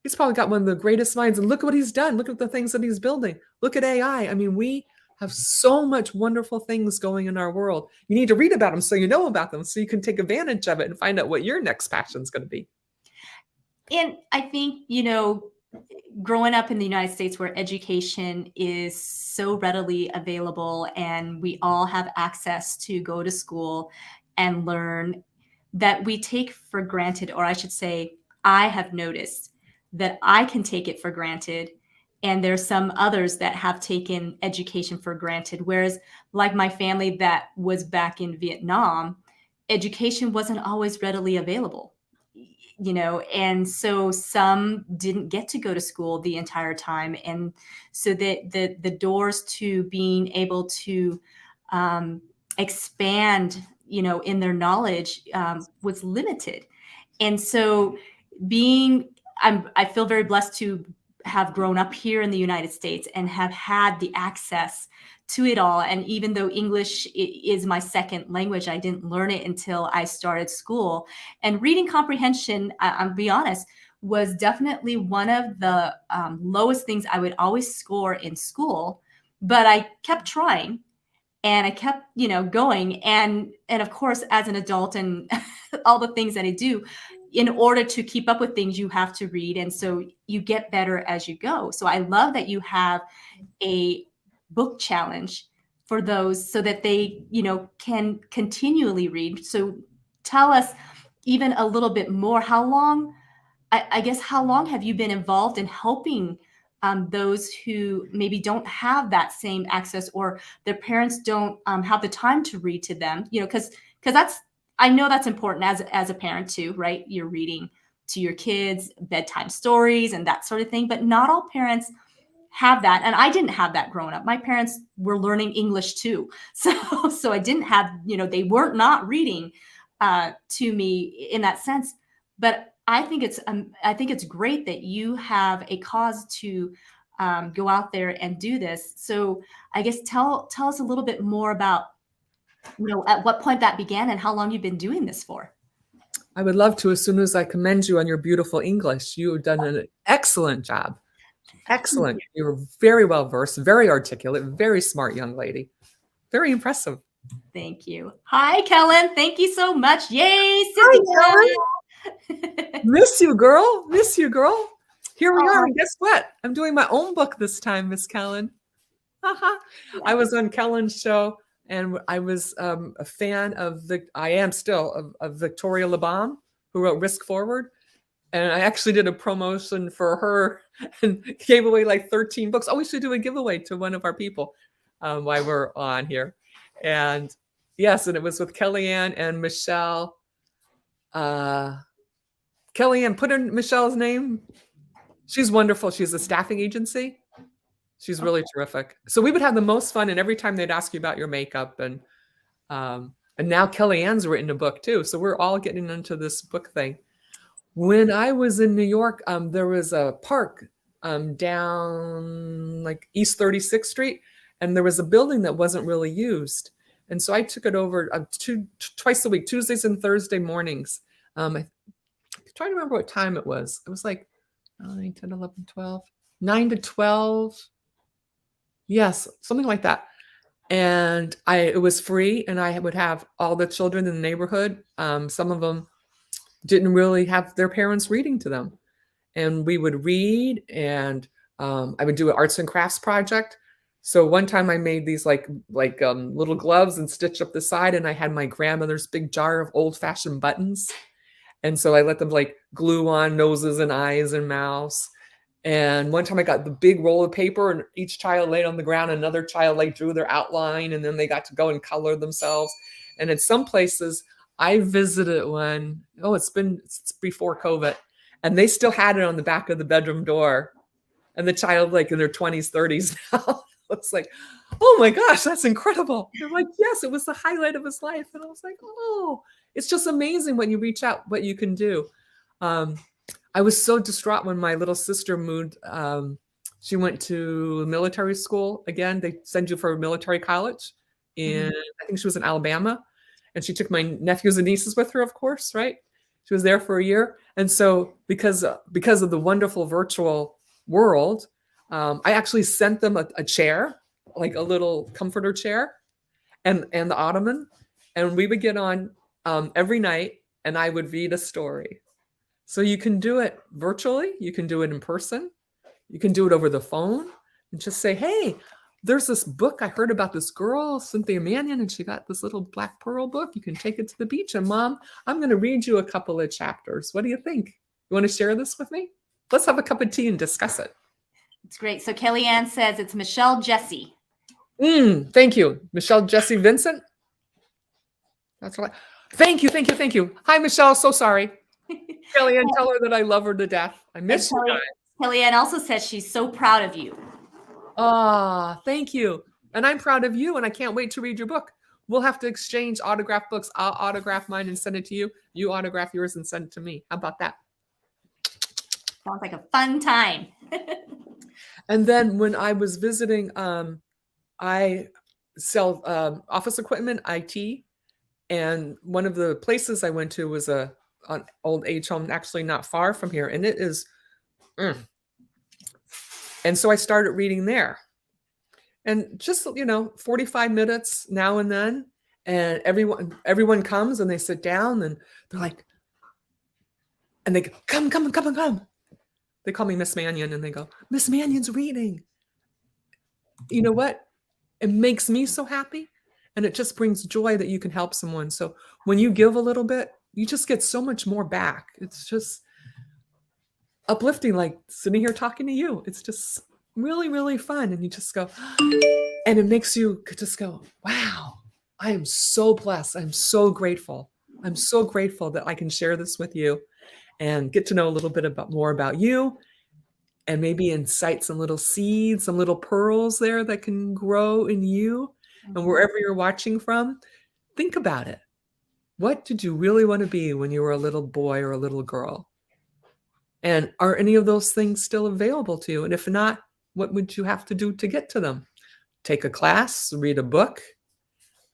He's probably got one of the greatest minds. And look what he's done. Look at the things that he's building. Look at AI. I mean, we have so much wonderful things going in our world. You need to read about them so you know about them, so you can take advantage of it and find out what your next passion is going to be. And I think, growing up in the United States where education is so readily available and we all have access to go to school and learn, that we take for granted, or I should say, I have noticed that I can take it for granted. And there's some others that have taken education for granted. Whereas, like my family that was back in Vietnam, education wasn't always readily available, and so some didn't get to go to school the entire time, and so the doors to being able to expand, in their knowledge, was limited. And so being I feel very blessed to have grown up here in the United States and have had the access to it all. And even though English is my second language, I didn't learn it until I started school. And reading comprehension, I'll be honest, was definitely one of the lowest things I would always score in school. But I kept trying, and I kept, going. And of course, as an adult and all the things that I do, in order to keep up with things, you have to read. And so you get better as you go. So I love that you have a book challenge for those so that they, can continually read. So tell us even a little bit more. How long, I guess, how long have you been involved in helping those who maybe don't have that same access, or their parents don't have the time to read to them? Because I know that's important as a parent too, right? You're reading to your kids bedtime stories and that sort of thing, but not all parents have that. And I didn't have that growing up. My parents were learning English too. So I didn't have, they weren't not reading to me in that sense. But I think it's great that you have a cause to go out there and do this. So I guess tell us a little bit more about, at what point that began and how long you've been doing this for. I would love to, as soon as I commend you on your beautiful English. You have done an excellent job. Excellent. You're very well versed, very articulate, very smart young lady. Very impressive. Thank you. Hi, Kellen. Thank you so much. Yay, Hi, Cynthia. Miss you, girl. Miss you, girl. Here we are. Oh, And guess what? I'm doing my own book this time, Miss Kellen. Haha. I was on Kellen's show, and I was a fan of I am still of Victoria Labalme, who wrote Risk Forward. And I actually did a promotion for her and gave away like 13 books. Oh, we should do a giveaway to one of our people while we're on here. And yes, and it was with Kellyanne and Michelle. Kellyanne, put in Michelle's name. She's wonderful. She's a staffing agency. She's really terrific. So we would have the most fun, and every time they'd ask you about your makeup, and now Kellyanne's written a book too. So we're all getting into this book thing. When I was in New York, there was a park down like East 36th Street, and there was a building that wasn't really used. And so I took it over twice a week, Tuesdays and Thursday mornings. I'm trying to remember what time it was. It was like 9, 10, 11, 12, 9 to 12. Yes, something like that. And it was free, and I would have all the children in the neighborhood. Some of them didn't really have their parents reading to them, and we would read, and I would do an arts and crafts project. So one time I made these like little gloves and stitched up the side, and I had my grandmother's big jar of old-fashioned buttons, and so I let them like glue on noses and eyes and mouths. And one time I got the big roll of paper, and each child laid on the ground, another child like drew their outline, and then they got to go and color themselves. And in some places I visited one, it's before COVID, and they still had it on the back of the bedroom door. And the child, like in their 20s, 30s now, looks like, oh my gosh, that's incredible. They're like, yes, it was the highlight of his life. And I was like, oh, it's just amazing when you reach out, what you can do. I was so distraught when my little sister moved. She went to military school again. They send you for a military college. And I think she was in Alabama. And she took my nephews and nieces with her, of course, right? She was there for a year. And so because of the wonderful virtual world, I actually sent them a chair, like a little comforter chair, and the ottoman. And we would get on every night, and I would read a story. So you can do it virtually. You can do it in person. You can do it over the phone and just say, hey, there's this book I heard about this girl, Cynthia Manion, and she got this little Black Pearl book. You can take it to the beach. And Mom, I'm going to read you a couple of chapters. What do you think? You want to share this with me? Let's have a cup of tea and discuss it. It's great. So Kellyanne says it's Michelle Jesse. Thank you. Michelle Jesse Vincent. That's right. Thank you. Hi, Michelle. So sorry. Kellyanne, tell her that I love her to death. I miss you guys. Kellyanne also says she's so proud of you. Thank you. And I'm proud of you, and I can't wait to read your book. We'll have to exchange autograph books. I'll autograph mine and send it to you. You autograph yours and send it to me. How about that? Sounds like a fun time. And then when I was visiting, I sell office equipment, IT, and one of the places I went to was an old age home, actually not far from here, and it is. And so I started reading there, and just 45 minutes now and then, and everyone comes and they sit down and they're like, and they go, come. They call me Miss Manion, and they go, Miss Manion's reading. You know what? It makes me so happy, and it just brings joy that you can help someone. So when you give a little bit, you just get so much more back. It's just uplifting, like sitting here talking to you. It's just really, really fun. And you just go, and it makes you just go, wow, I am so blessed. I'm so grateful. I'm so grateful that I can share this with you and get to know a little bit more about you, and maybe incite some little seeds, some little pearls there that can grow in you. And wherever you're watching from, think about it. What did you really want to be when you were a little boy or a little girl? And are any of those things still available to you? And if not, what would you have to do to get to them? Take a class, read a book,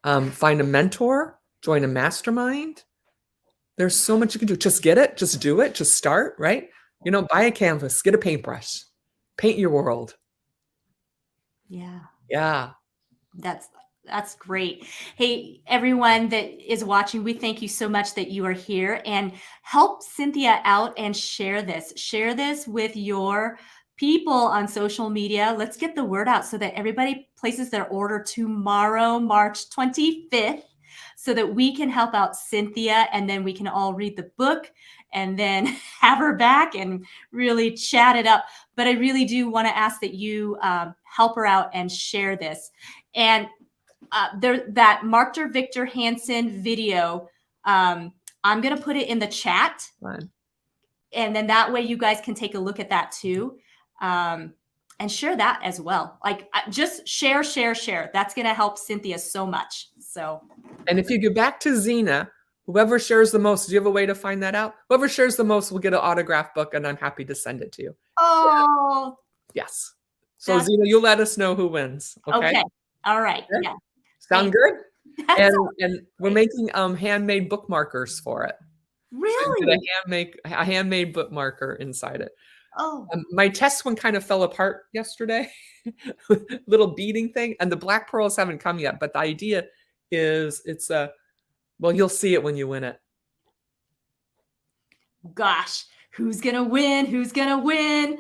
find a mentor, join a mastermind. There's so much you can do. Just get it, just do it, just start, right? Buy a canvas, get a paintbrush, paint your world. Yeah. That's great. Hey, everyone that is watching, we thank you so much that you are here, and help Cynthia out and share this. Share this with your people on social media. Let's get the word out so that everybody places their order tomorrow, March 25th, so that we can help out Cynthia, and then we can all read the book and then have her back and really chat it up. But I really do want to ask that you help her out and share this. And that Mark Victor Hansen video, I'm going to put it in the chat. Fine. And then that way you guys can take a look at that too. and share that as well. Like just share. That's going to help Cynthia so much. So, and if you get back to Xena, whoever shares the most, do you have a way to find that out? Whoever shares the most will get an autograph book, and I'm happy to send it to you. oh, Yes. So Xena, you'll let us know who wins. Okay. Okay. All right. Okay? Yeah. Sound good? That's And we're making handmade bookmarkers for it. So you really. get a handmade bookmarker inside it. Oh, My test one kind of fell apart yesterday, little beading thing, and the black pearls haven't come yet. But the idea is it's well, you'll see it when you win it. gosh. Who's going to win? Who's going to win?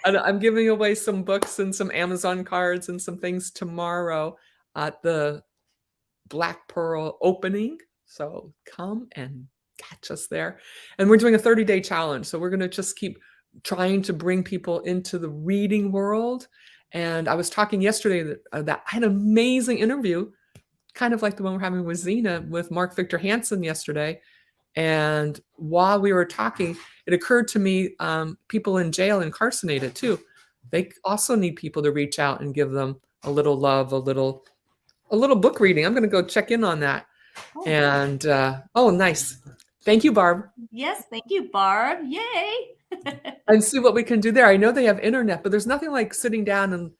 And I'm giving away some books and some Amazon cards and some things tomorrow at the Black Pearl opening. So come and catch us there. And we're doing a 30-day challenge. So we're going to just keep trying to bring people into the reading world. And I was talking yesterday that I had an amazing interview, kind of like the one we're having with Xena, with Mark Victor Hansen yesterday. And while we were talking, it occurred to me, people in jail incarcerated too. They also need people to reach out and give them a little love, a little book reading. I'm going to go check in on that. Oh. And oh, nice. Thank you, Barb. Yes, thank you, Barb. Yay. And see what we can do there. I know they have internet, but there's nothing like sitting down and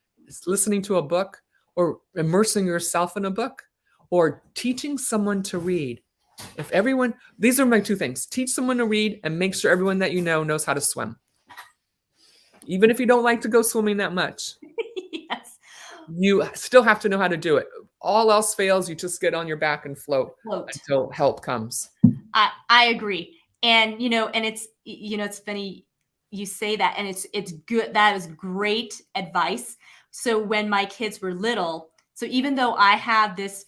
listening to a book or immersing yourself in a book or teaching someone to read. If everyone, these are my two things: teach someone to read and make sure everyone that you know knows how to swim. Even if you don't like to go swimming that much, Yes. you still have to know how to do it. All else fails, you just get on your back and float until help comes. I agree. And, and it's funny you say that, and it's good. That is great advice. So when my kids were little, so even though I have this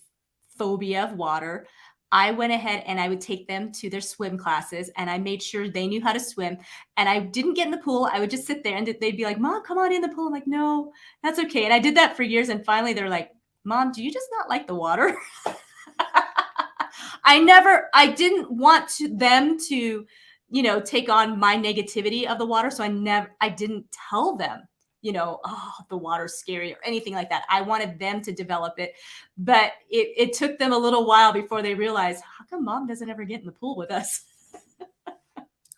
phobia of water, I went ahead and I would take them to their swim classes, and I made sure they knew how to swim. And I didn't get in the pool. I would just sit there and they'd be like, "Mom, come on in the pool." I'm like, "No, that's okay." And I did that for years. And finally they're like, "Mom, do you just not like the water?" I didn't want them to, take on my negativity of the water. So I didn't tell them, oh, the water's scary or anything like that. I wanted them to develop it. But it took them a little while before they realized, how come Mom doesn't ever get in the pool with us?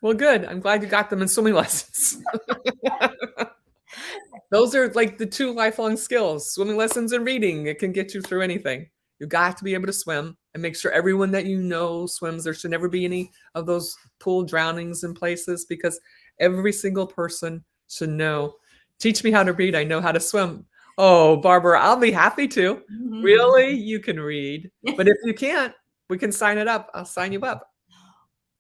Well, good. I'm glad you got them in swimming lessons. Those are like the two lifelong skills: swimming lessons and reading. It can get you through anything. You got to be able to swim and make sure everyone that you know swims. There should never be any of those pool drownings in places, because every single person should know. Teach me how to read. I know how to swim. Oh, Barbara, I'll be happy to. Mm-hmm. Really? You can read. But if you can't, we can sign it up. I'll sign you up.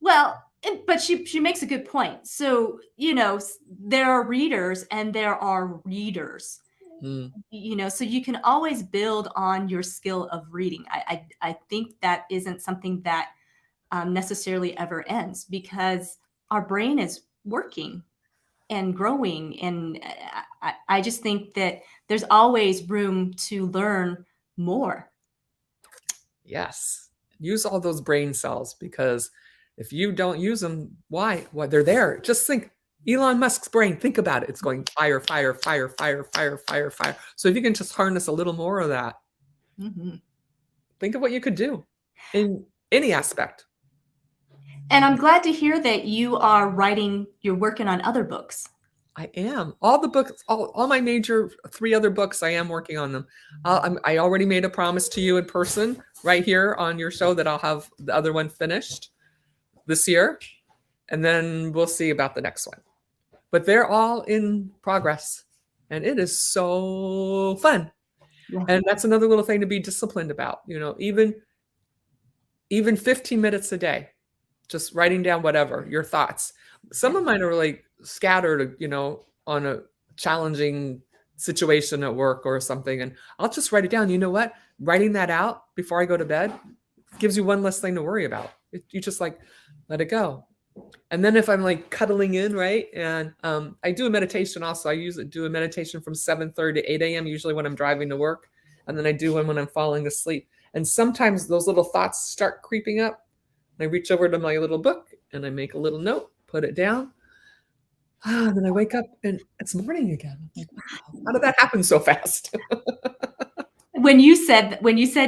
Well, but she makes a good point. So, there are readers and there are readers. So you can always build on your skill of reading. I think that isn't something that necessarily ever ends, because our brain is working and growing. And I just think that there's always room to learn more. Yes. Use all those brain cells, because if you don't use them, why? Well, they're there. Just think, Elon Musk's brain, think about it. It's going fire, fire, fire, fire, fire, fire, fire. So if you can just harness a little more of that, think of what you could do in any aspect. And I'm glad to hear that you're working on other books. I am. All the books, all my major 3 other books, I am working on them. I already made a promise to you in person right here on your show that I'll have the other one finished this year. And then we'll see about the next one. But they're all in progress, and it is so fun. Yeah. And that's another little thing to be disciplined about. Even 15 minutes a day, just writing down whatever your thoughts. Some of mine are really scattered, on a challenging situation at work or something, and I'll just write it down. You know what? Writing that out before I go to bed gives you one less thing to worry about. You just let it go. And then if I'm cuddling in, right? And I do a meditation also. I do a meditation from 7:30 to 8 a.m. usually when I'm driving to work. And then I do one when I'm falling asleep. And sometimes those little thoughts start creeping up. And I reach over to my little book and I make a little note, put it down. Then I wake up and it's morning again. I'm like, wow, how did that happen so fast? When you said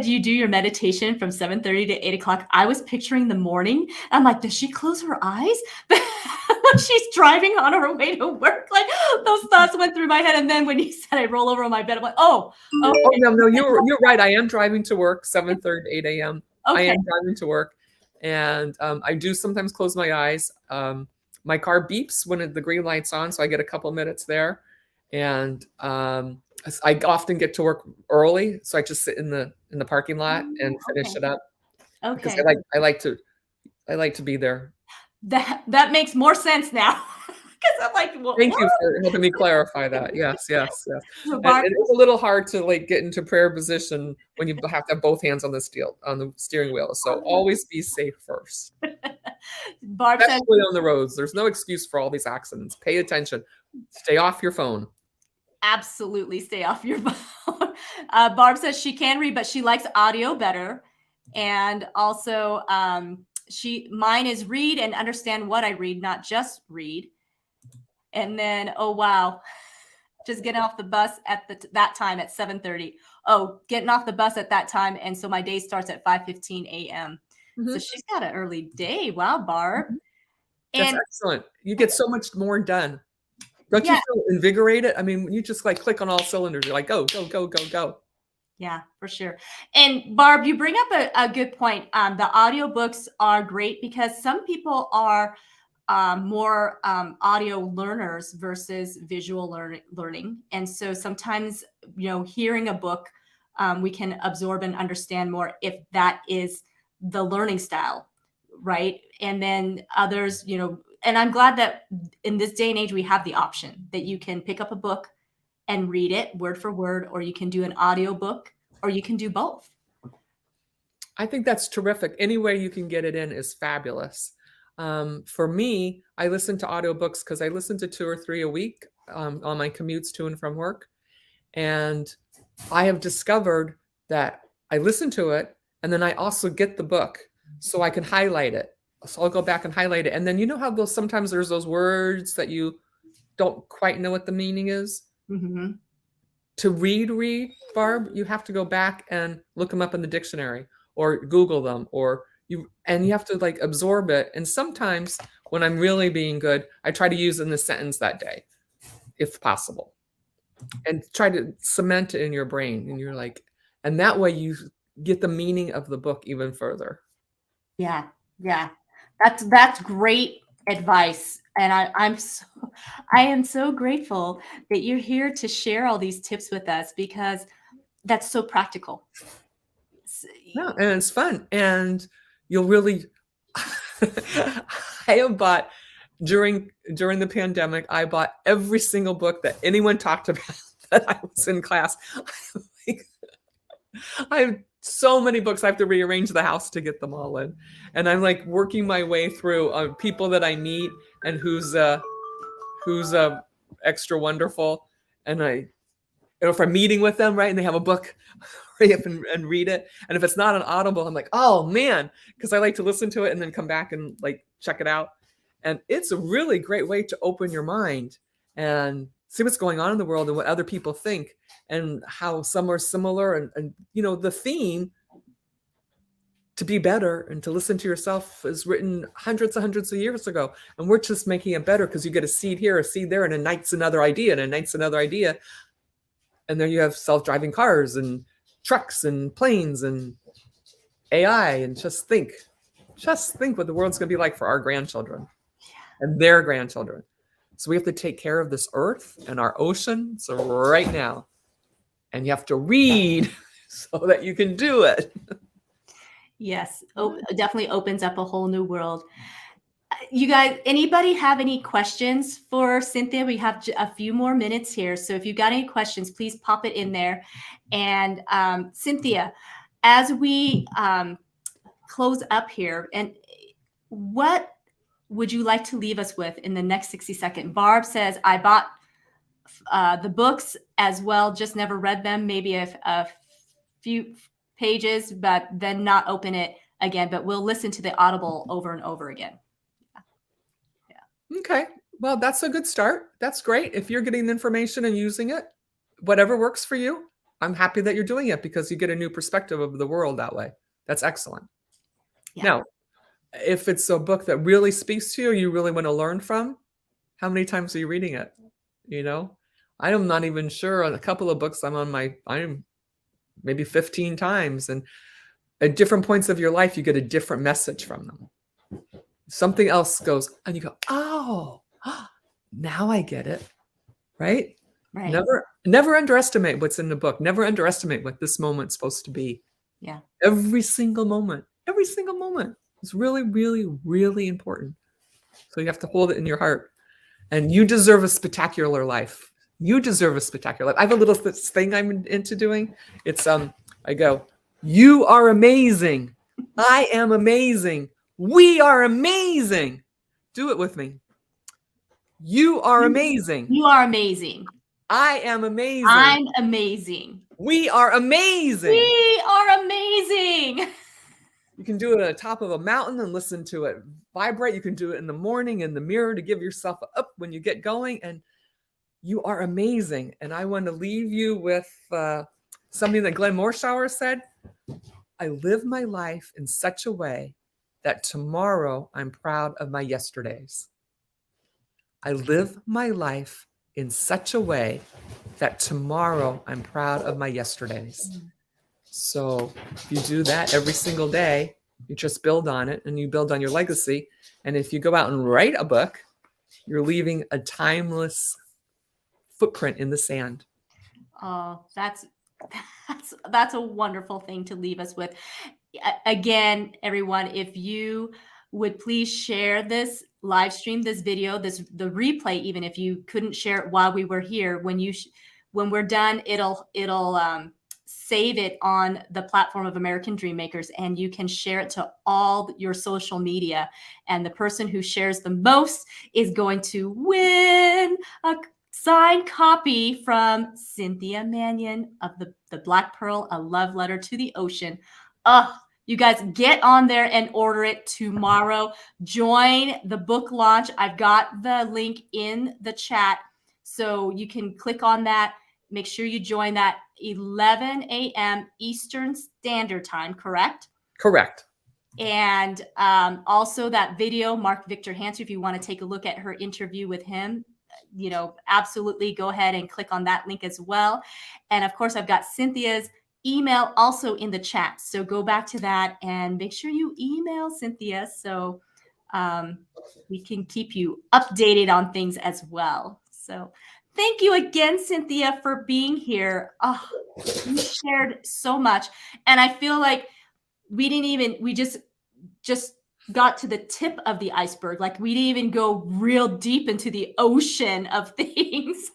you do your meditation from 7:30 to 8 o'clock, I was picturing the morning. I'm like, does she close her eyes when she's driving on her way to work? Like those thoughts went through my head, and then when you said I roll over on my bed, I'm like, oh, Oh, okay, no, you're right. I am driving to work 7:30, 8 AM. I okay. am driving to work, and, I do sometimes close my eyes. My car beeps when the green light's on, so I get a couple minutes there, and, I often get to work early, so I just sit in the parking lot and finish Okay, it up because okay. I like to be there. That makes more sense now because I'm like, Thank what? you for helping me clarify that. Yes, yes, yes. So And Barb, it is a little hard to, like, get into prayer position when you have to have both hands on the steering wheel, so always be safe first, Barb says especially on the roads. There's no excuse for all these accidents. Pay attention. Stay off your phone. absolutely stay off your phone. Barb says she can read, but she likes audio better. And also, mine is read and understand what I read, not just read. And then, oh wow, just getting off the bus at that time at 7:30. Oh, getting off the bus at that time, and so my day starts at 5:15 a.m. So Mhm, she's got an early day. Wow, Barb. mhm. That's And excellent. You get so much more done. Don't you yeah, feel invigorated? I mean, when you just, like, click on all cylinders, you're like, "Go, go, go, go, go." yeah, for sure. And Barb, you bring up a good point. The audiobooks are great because some people are more audio learners versus visual learning. And so sometimes, hearing a book, we can absorb and understand more if that is the learning style, right? And then others, and I'm glad that in this day and age, we have the option that you can pick up a book and read it word for word, or you can do an audio book, or you can do both. I think that's terrific. Any way you can get it in is fabulous. For me, I listen to audiobooks because I listen to 2 or 3 a week, on my commutes to and from work, and I have discovered that I listen to it, and then I also get the book, so I can highlight it. So I'll go back and highlight it, and then you know how sometimes there's those words that you don't quite know what the meaning is? Mm-hmm. To read, Barb, you have to go back and look them up in the dictionary or Google them, or you have to, like, absorb it. And sometimes when I'm really being good, I try to use it in the sentence that day, if possible, and try to cement it in your brain. And you're like, and that way you get the meaning of the book even further. Yeah, yeah. That's great advice. And I am so grateful that you're here to share all these tips with us because that's so practical. S- Yeah, and it's fun, and you'll really I have bought during the pandemic, I bought every single book that anyone talked about that I was in class. Like, I have so many books, I have to rearrange the house to get them all in. And I'm, like, working my way through, people that I meet and who's extra wonderful. And if I'm meeting with them, right, and they have a book, hurry up and read it. And if it's not an Audible, I'm like, oh man, because I like to listen to it and then come back and, like, check it out. And it's a really great way to open your mind and see what's going on in the world and what other people think and how some are similar. And the theme to be better and to listen to yourself is written hundreds of years ago. And we're just making it better because you get a seed here, a seed there, and a night's another idea, and a night's another idea. And then you have self-driving cars and trucks and planes and AI, and just think what the world's going to be like for our grandchildren and their grandchildren. So we have to take care of this earth and our oceans right now. And you have to read so that you can do it. Yes, definitely opens up a whole new world. You guys, anybody have any questions for Cynthia? We have a few more minutes here. So if you've got any questions, please pop it in there. And Cynthia, as we close up here, and what would you like to leave us with in the next 60 seconds? Barb says, I bought the books as well, just never read them, maybe a few pages, but then not open it again. But we'll listen to the Audible over and over again. Okay. Well, that's a good start. That's great. If you're getting the information and using it, whatever works for you, I'm happy that you're doing it because you get a new perspective of the world that way. That's excellent. Yeah. Now, if it's a book that really speaks to you, you really want to learn from, how many times are you reading it? You know, I'm not even sure. On a couple of books, I'm maybe 15 times. And at different points of your life, you get a different message from them. Something else goes, and you go, oh, now I get it. Right? Right. Never underestimate what's in the book. Never underestimate what this moment's supposed to be. Yeah. Every single moment is really, really, really important. So you have to hold it in your heart. And you deserve a spectacular life. You deserve a spectacular life. I have a little thing I'm into doing. It's I go, you are amazing. I am amazing. We are amazing. Do it with me. You are amazing. You are amazing. I am amazing. I'm amazing. We are amazing. We are amazing. You can do it at the top of a mountain and listen to it vibrate. You can do it in the morning in the mirror to give yourself up when you get going. And you are amazing. And I want to leave you with something that Glenn Morshower said. I live my life in such a way that tomorrow I'm proud of my yesterdays. I live my life in such a way that tomorrow I'm proud of my yesterdays. So if you do that every single day, you just build on it and you build on your legacy. And if you go out and write a book, you're leaving a timeless footprint in the sand. Oh, that's a wonderful thing to leave us with. Again, everyone, if you would please share this live stream, this video, the replay, even if you couldn't share it while we were here, when we're done, it'll save it on the platform of American Dreammakers, and you can share it to all your social media. And the person who shares the most is going to win a signed copy from Cynthia Manion of the Black Pearl, A Love Letter to the Ocean. You guys get on there and order it tomorrow. Join the book launch. I've got the link in the chat, so you can click on that. Make sure you join that 11 a.m. Eastern Standard Time, correct? Correct. And also that video, Mark Victor Hansen, if you want to take a look at her interview with him, absolutely go ahead and click on that link as well. And of course, I've got Cynthia's email also in the chat. So go back to that and make sure you email Cynthia so we can keep you updated on things as well. So thank you again, Cynthia, for being here. Oh, you shared so much. And I feel like we just got to the tip of the iceberg. Like we didn't even go real deep into the ocean of things.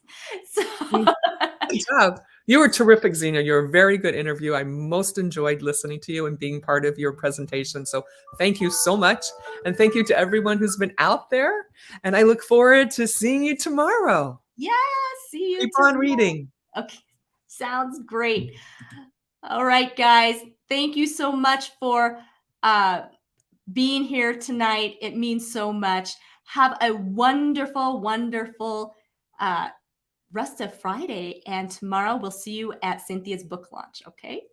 So good job. You were terrific, Xenia. You're a very good interview. I most enjoyed listening to you and being part of your presentation. So thank you so much. And thank you to everyone who's been out there. And I look forward to seeing you tomorrow. Yeah, see you Keep tomorrow. on reading. Okay, sounds great. All right, guys. Thank you so much for being here tonight. It means so much. Have a wonderful, wonderful rest of Friday. And tomorrow we'll see you at Cynthia's book launch. Okay.